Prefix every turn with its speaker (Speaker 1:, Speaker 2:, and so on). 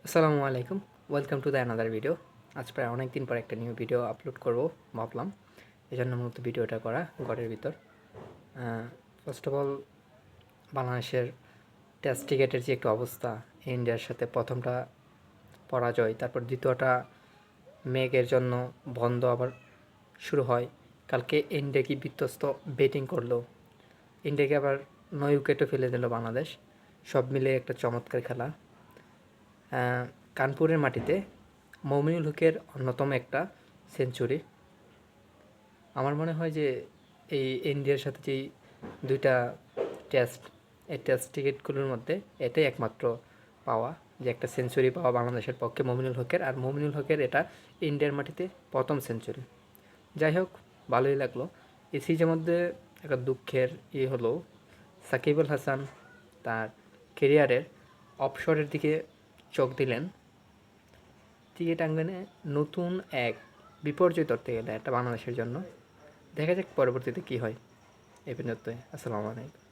Speaker 1: আসসালামু আলাইকুম, welcome to the another video. আজ প্রায় অনেক দিন পর একটা নিউ ভিডিও আপলোড করব ভাবলাম, এই জন্য মূলত ভিডিওটা করা ঘরের ভিতর। ফার্স্ট অফ অল, বাংলাদেশের টেস্ট ক্রিকেটের যে একটা অবস্থা, ইন্ডিয়ার সাথে প্রথমটা পরাজয়, তারপর দ্বিতীয়টা মেঘের জন্য বন্ধ আবার শুরু হয়। কালকে ইন্ডিয়া কি বিধ্বস্ত ব্যাটিং করলো, ইন্ডিয়াকে আবার 9 উইকেটও ফেলে দিল বাংলাদেশ। সব মিলে একটা চমৎকার খেলা। কানপুরের মাটিতে মমিনুল হকের অন্যতম একটা সেঞ্চুরি। আমার মনে হয় যে এই ইন্ডিয়ার সাথে যেই দুইটা টেস্ট, এই টেস্ট টিকিটগুলোর মধ্যে এটাই একমাত্র পাওয়া, যে একটা সেঞ্চুরি পাওয়া বাংলাদেশের পক্ষে মমিনুল হকের। আর মমিনুল হকের এটা ইন্ডিয়ার মাটিতে প্রথম সেঞ্চুরি। যাই হোক, ভালোই লাগলো। এই সিরিজের মধ্যে একটা দুঃখের হলো, সাকিব আল হাসান তার কেরিয়ারের অবসরের দিকে চোখ দিলেন। ক্রিকেট আঙ্গনে নতুন এক বিপর্যয় ধরতে গেলে এটা বাংলাদেশের জন্য। দেখা যাক পরবর্তীতে কী হয়। এই পর্যন্তই। আসসালামু আলাইকুম।